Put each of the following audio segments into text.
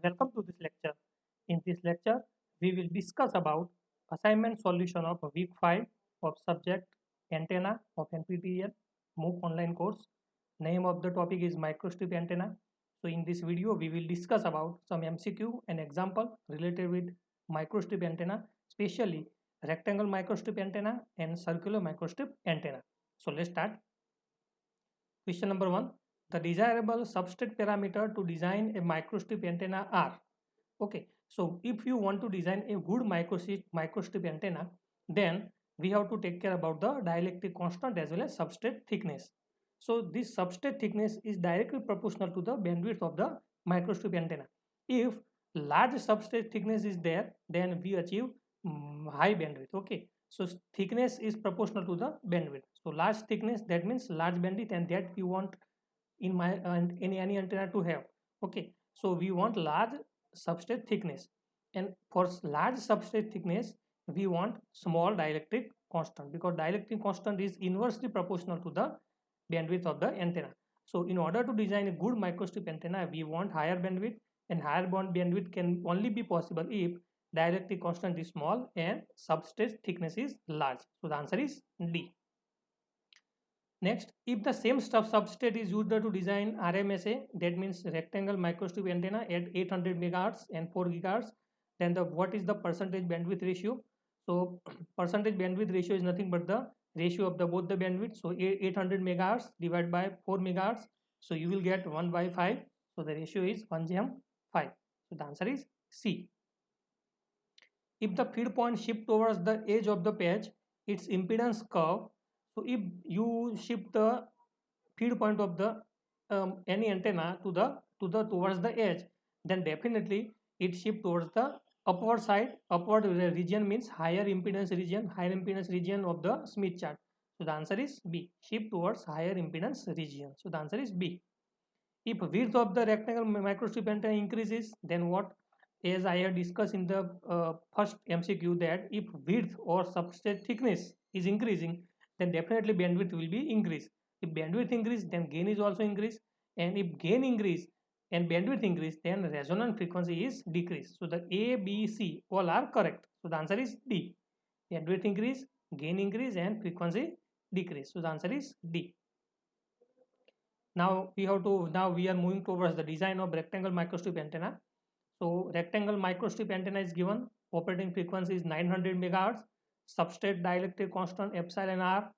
Welcome to this lecture. In this lecture, we will discuss about assignment solution of week 5 of subject antenna of NPTEL MOOC online course. Name of the topic is microstrip antenna. So in this video, we will discuss about some MCQ and example related with microstrip antenna, especially rectangle microstrip antenna and circular microstrip antenna. So let's start. Question number 1. The desirable substrate parameter to design a microstrip antenna are. Okay, so if you want to design a good microstrip antenna, then we have to take care about the dielectric constant as well as substrate thickness. So this substrate thickness is directly proportional to the bandwidth of the microstrip antenna. If large substrate thickness is there, then we achieve high bandwidth. Okay, so thickness is proportional to the bandwidth. So large thickness, that means large bandwidth, and that we want in any antenna to have. Okay, so we want large substrate thickness, and for large substrate thickness we want small dielectric constant, because dielectric constant is inversely proportional to the bandwidth of the antenna. So in order to design a good microstrip antenna, we want higher bandwidth, and higher bandwidth can only be possible if dielectric constant is small and substrate thickness is large. So the answer is D. Next, if the same substrate is used to design RMSA, that means rectangle microstrip antenna at 800 megahertz and 4 gigahertz, then what is the percentage bandwidth ratio? So percentage bandwidth ratio is nothing but the ratio of both the bandwidth. So 800 megahertz divided by 4 megahertz. So you will get 1 by 5. So the ratio is 1:5. So the answer is C. If the feed point shift towards the edge of the patch, its impedance curve. So if you shift the feed point of the any antenna to the towards the edge, then definitely it shift towards the upward side. Upward region means higher impedance region of the Smith chart. So the answer is B. Shift towards higher impedance region. So the answer is B. If width of the rectangle microstrip antenna increases, then what? As I have discussed in the first MCQ, that if width or substrate thickness is increasing, then definitely bandwidth will be increased. If bandwidth increase, then gain is also increased, and if gain increase and bandwidth increase, then resonant frequency is decreased. So the A, B, C all are correct. So the answer is D. Bandwidth increase, gain increase, and frequency decrease. So the answer is D. Now we are moving towards the design of rectangle microstrip antenna. So rectangle microstrip antenna is given. Operating frequency is 900 megahertz. Substrate dielectric constant epsilon r,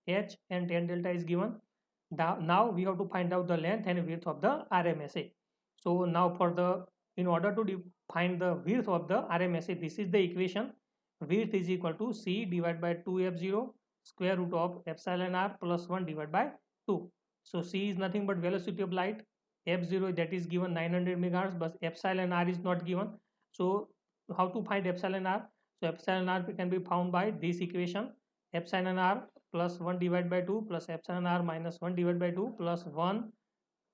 h, and tan delta is given. Now we have to find out the length and width of the RMSA. So now in order to find the width of the RMSA, this is the equation. Width is equal to C divided by 2f0 square root of epsilon r plus 1 divided by 2. So C is nothing but velocity of light. F0, that is given 900 megahertz, but epsilon r is not given. So how to find epsilon r? So epsilon r can be found by this equation. Epsilon r plus 1 divided by 2 plus epsilon r minus 1 divided by 2 plus 1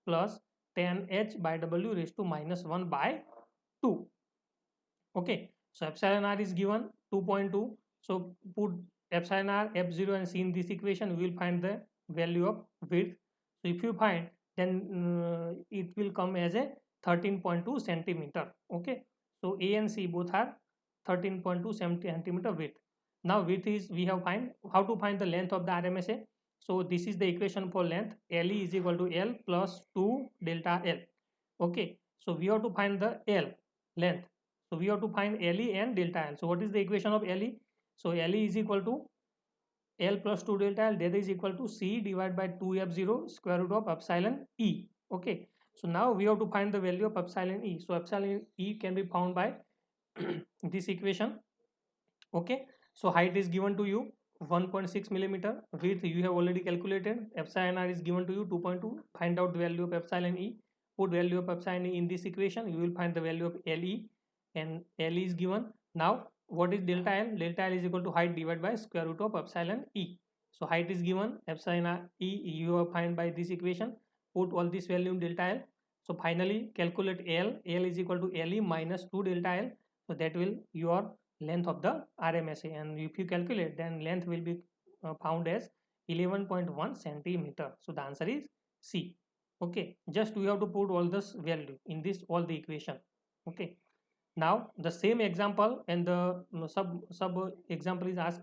plus tan h by w raised to minus 1 by 2. Okay, so epsilon r is given 2.2. So put epsilon r, f0 and c in this equation, we will find the value of width. So if you find, then it will come as a 13.2 centimeter. Okay, so A and C both are 13.2 centimeter width. Now width is, we have find how to find the length of the RMSA. So this is the equation for length. LE is equal to L plus 2 delta L. Okay, so we have to find the L length. So we have to find LE and delta L. So what is the equation of LE? So LE is equal to L plus 2 delta L, that is equal to C divided by 2f0 square root of epsilon E. Okay, so now we have to find the value of epsilon E. So epsilon E can be found by this equation. Okay, so height is given to you 1.6 millimeter. Width you have already calculated. Epsilon R is given to you 2.2. Find out the value of epsilon E. Put value of epsilon E in this equation. You will find the value of LE, and LE is given. Now what is delta L? Delta L is equal to height divided by square root of epsilon E. So height is given, epsilon E you have find by this equation. Put all this value in delta L. So finally calculate L. L is equal to LE minus 2 delta L. So that will your length of the RMSA, and if you calculate, then length will be found as 11.1 centimeter. So the answer is C. Okay, just we have to put all this value in this all the equation. Okay. Now the same example and the sub example is asked.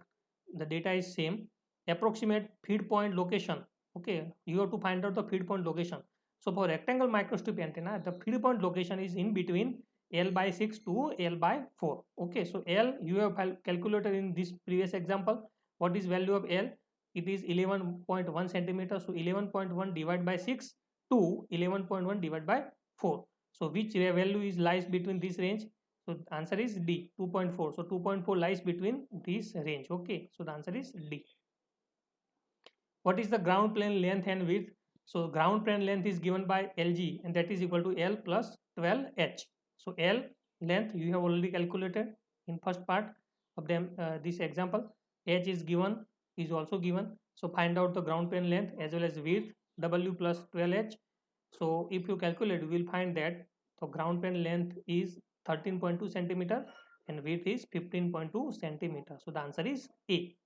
The data is same. Approximate feed point location. Okay, you have to find out the feed point location. So for rectangle microstrip antenna, the feed point location is in between L by 6 to L by 4. Okay, so L you have calculated in this previous example. What is value of L? It is 11.1 centimeter. So 11.1 divided by 6 to 11.1 divided by 4. So which value is lies between this range? So the answer is D, 2.4. So 2.4 lies between this range. Okay, so the answer is D. What is the ground plane length and width? So ground plane length is given by LG and that is equal to L plus 12H. So L length you have already calculated in first part of them this example. H is given, is also given. So find out the ground plane length as well as width, W plus 12H. So if you calculate, you will find that the ground plane length is 13.2 centimeter and width is 15.2 centimeter. So the answer is A.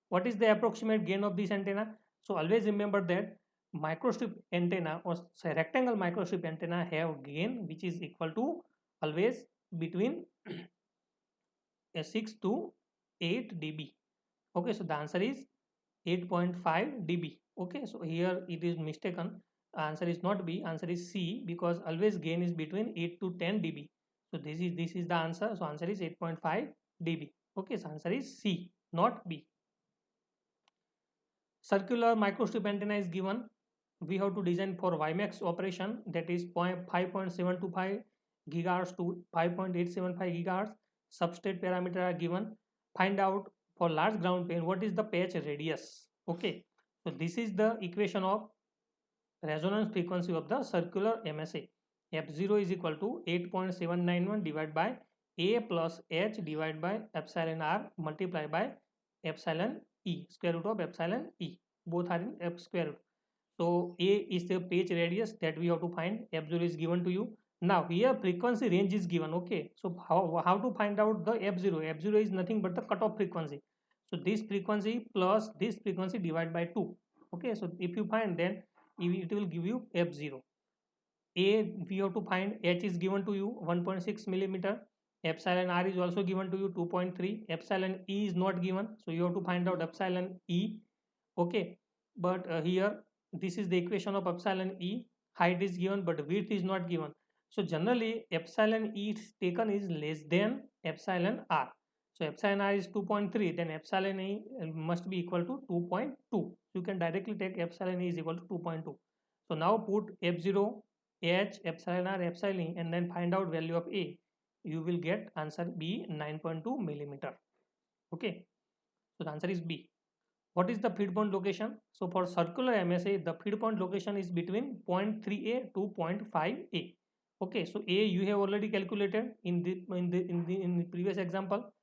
What is the approximate gain of this antenna? So always remember that microstrip antenna or say rectangle microstrip antenna have gain which is equal to always between 6 to 8 dB. Okay, so the answer is 8.5 dB. Okay, so here it is mistaken. Answer is not B, answer is C because always gain is between 8 to 10 dB. So this is the answer. So answer is 8.5 dB. Okay, so answer is C, not B. Circular microstrip antenna is given. We have to design for WiMAX operation, that is 5.725 gigahertz to 5.875 gigahertz. Substrate parameter are given. Find out for large ground plane what is the patch radius. Okay, so this is the equation of resonance frequency of the circular MSA. F0 is equal to 8.791 divided by A plus H divided by epsilon R multiplied by epsilon E, square root of epsilon E. Both are in F square root. So A is the pitch radius that we have to find. F0 is given to you. Now here frequency range is given. Okay, so how to find out the F0? F0 is nothing but the cutoff frequency. So this frequency plus this frequency divided by 2. Okay, so if you find, then it will give you F0. A we have to find. H is given to you 1.6 millimeter. Epsilon R is also given to you 2.3. Epsilon E is not given, so you have to find out epsilon E. Okay, but here this is the equation of epsilon E. Height is given but width is not given. So generally epsilon E is taken is less than epsilon R. So epsilon R is 2.3, then epsilon E must be equal to 2.2. You can directly take epsilon E is equal to 2.2. So now put F0, H, epsilon R, epsilon E and then find out value of A. You will get answer B, 9.2 millimeter. Okay, so the answer is B. What is the feed point location? So for circular MSA, the feed point location is between 0.3A to 0.5A. Okay, so A you have already calculated in the previous example,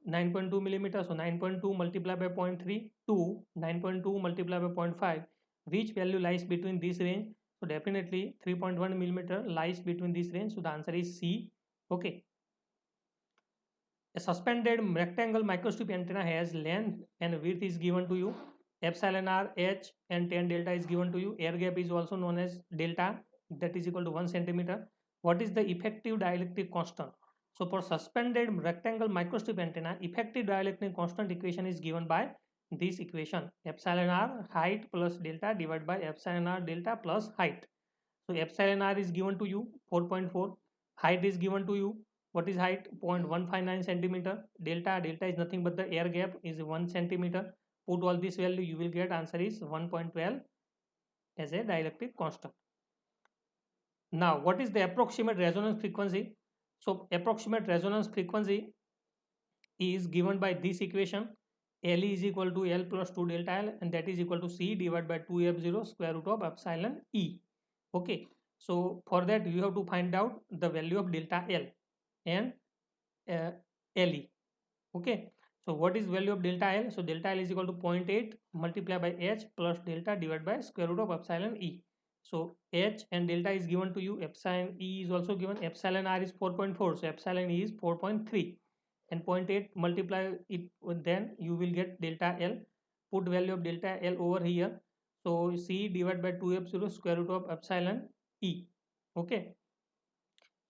9.2 millimeter. So 9.2 multiplied by 0.3 to 9.2 multiplied by 0.5. Which value lies between this range? So definitely 3.1 millimeter lies between this range. So the answer is C. Okay. A suspended rectangle microstrip antenna has length and width is given to you. Epsilon R, H and tan delta is given to you. Air gap is also known as delta, that is equal to 1 centimeter. What is the effective dielectric constant? So for suspended rectangle microstrip antenna, effective dielectric constant equation is given by this equation. Epsilon R height plus delta divided by epsilon R delta plus height. So epsilon R is given to you 4.4. Height is given to you. What is height? 0.159 centimeter. Delta is nothing but the air gap is 1 centimeter. Put all this value, you will get answer is 1.12 as a dielectric constant. Now what is the approximate resonance frequency? So approximate resonance frequency is given by this equation. LE is equal to L plus 2 delta L and that is equal to C divided by 2F0 square root of epsilon E. Okay, so for that you have to find out the value of delta L and LE. Okay, so what is value of delta L? So delta L is equal to 0.8 multiplied by H plus delta divided by square root of epsilon E. So H and delta is given to you. Epsilon E is also given. Epsilon R is 4.4. So epsilon E is 4.3 and 0.8 multiply it, then you will get delta L. Put value of delta L over here. So C divided by 2F0 square root of epsilon E. Okay.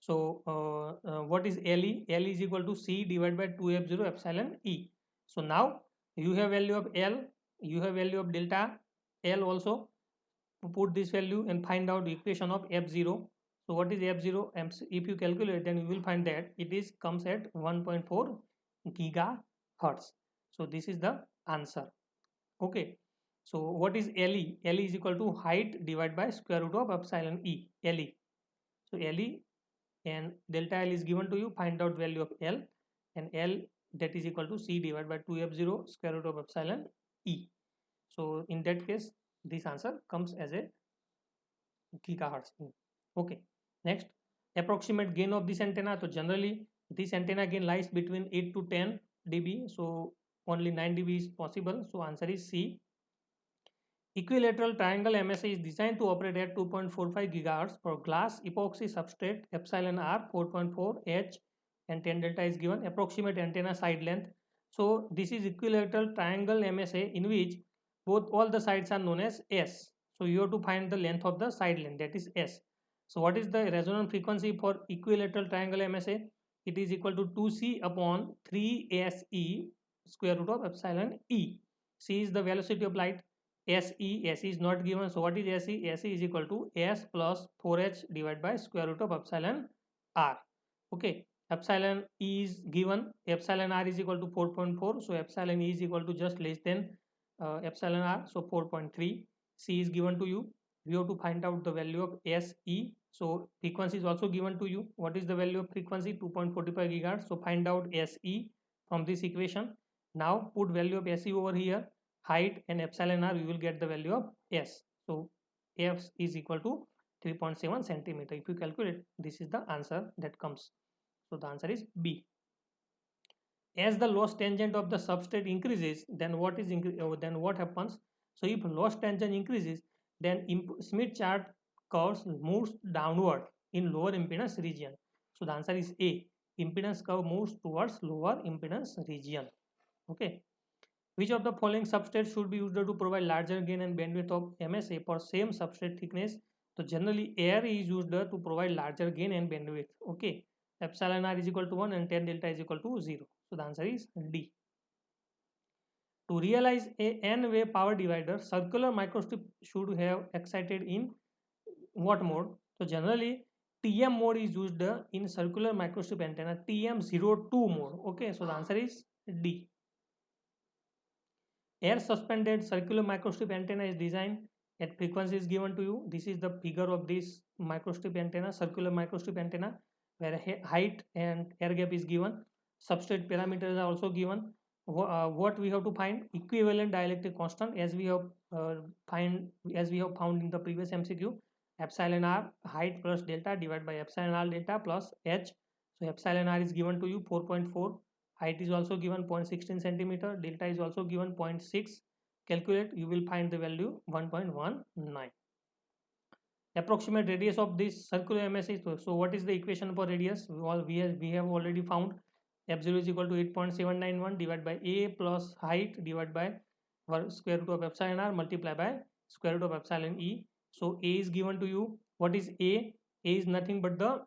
So what is LE? L is equal to C divided by 2F0 epsilon E. So now you have value of L, you have value of delta L also. Put this value and find out the equation of F0. So what is F0? If you calculate, then you will find that it is comes at 1.4 gigahertz. So this is the answer. Okay. So what is LE? LE is equal to height divided by square root of epsilon E. LE. So LE and delta L is given to you. Find out value of L, and L, that is equal to C divided by 2F0 square root of epsilon E. So in that case, this answer comes as a gigahertz. Okay. Next, approximate gain of this antenna. So generally this antenna gain lies between 8 to 10 dB. So only 9 dB is possible. So answer is C. Equilateral triangle MSA is designed to operate at 2.45 GHz for glass epoxy substrate epsilon r 4.4 H and 10 delta is given. Approximate antenna side length. So this is equilateral triangle MSA in which both all the sides are known as S. So you have to find the length of the side length, that is S. So what is the resonant frequency for equilateral triangle MSA? It is equal to 2C upon 3SE square root of epsilon E. C is the velocity of light. SE is not given. So what is SE? SE is equal to S plus 4H divided by square root of epsilon R. Okay. Epsilon E is given. Epsilon R is equal to 4.4. So epsilon E is equal to just less than epsilon R. So 4.3. C is given to you. We have to find out the value of SE. So frequency is also given to you. What is the value of frequency? 2.45 gigahertz. So find out SE from this equation. Now put value of SE over here. Height and epsilon r, we will get the value of S. So F is equal to 3.7 centimeter. If you calculate, this is the answer that comes. So the answer is B. As the loss tangent of the substrate increases, then what happens? So if loss tangent increases, then Smith chart curves moves downward in lower impedance region. So the answer is A. Impedance curve moves towards lower impedance region. Okay. Which of the following substrates should be used to provide larger gain and bandwidth of MSA for same substrate thickness? So generally air is used to provide larger gain and bandwidth. Okay. Epsilon r is equal to 1 and 10 delta is equal to 0. So the answer is D. To realize a n-way power divider, circular microstrip should have excited in what mode? So generally TM mode is used in circular microstrip antenna, TM02 mode. Okay. So the answer is D. Air suspended circular microstrip antenna is designed at frequency is given to you. This is the figure of this microstrip antenna, circular microstrip antenna, where height and air gap is given. Substrate parameters are also given. What we have to find? Equivalent dielectric constant, as we have found in the previous MCQ. Epsilon r height plus delta divided by epsilon r delta plus h. So epsilon r is given to you 4.4. Height is also given 0.16 centimeter. Delta is also given 0.6. Calculate, you will find the value 1.19. Approximate radius of this circular MSA. So what is the equation for radius? We have already found f0 is equal to 8.791 divided by a plus height divided by square root of epsilon r multiplied by square root of epsilon e. So a is given to you. What is A? A is nothing but the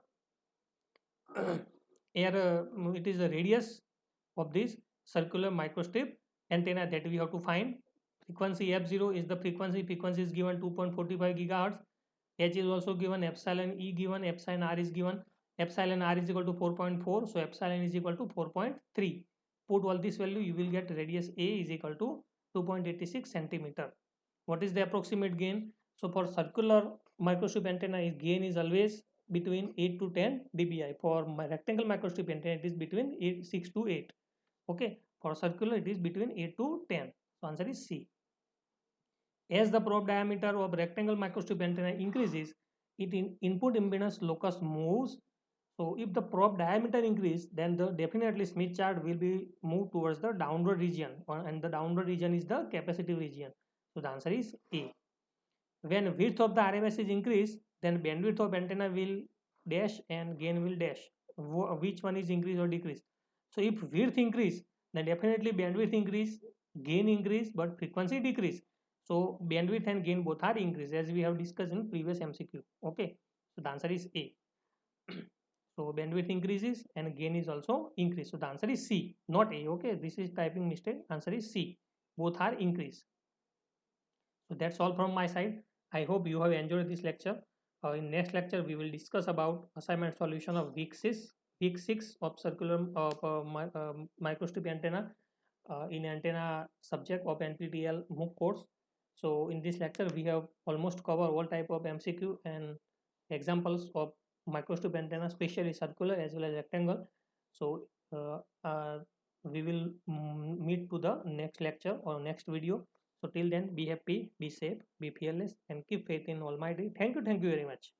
air. It is the radius of this circular microstrip antenna that we have to find. Frequency f0 is the frequency is given 2.45 gigahertz. H is also given, epsilon e given, epsilon r is given. Epsilon r is equal to 4.4, so epsilon is equal to 4.3. Put all this value, you will get radius A is equal to 2.86 centimeter. What is the approximate gain? So for circular microstrip antenna, gain is always between 8 to 10 dBi. For my rectangle microstrip antenna, it is between 6 to 8. Okay, for circular it is between 8 to 10. So answer is C. As the probe diameter of rectangle microstrip antenna increases, input impedance locus moves. So if the probe diameter increase, then definitely Smith chart will be moved towards the downward region, and the downward region is the capacitive region. So the answer is A. When width of the RMS is increased, then bandwidth of antenna will dash and gain will dash. Which one is increase or decrease? So if width increase, then definitely bandwidth increase, gain increase, but frequency decrease. So bandwidth and gain both are increased, as we have discussed in previous MCQ. Okay, so the answer is A. So bandwidth increases and gain is also increased. So the answer is C, not A. Okay, this is typing mistake. Answer is C. Both are increased. So that's all from my side. I hope you have enjoyed this lecture. In next lecture, we will discuss about assignment solution of week 6 of circular of microstrip antenna in antenna subject of NPTEL MOOC course. So in this lecture, we have almost covered all type of MCQ and examples of microstrip antenna, especially circular as well as rectangle. So we will meet to the next lecture or next video. So till then, be happy, be safe, be fearless, and keep faith in Almighty. Thank you very much.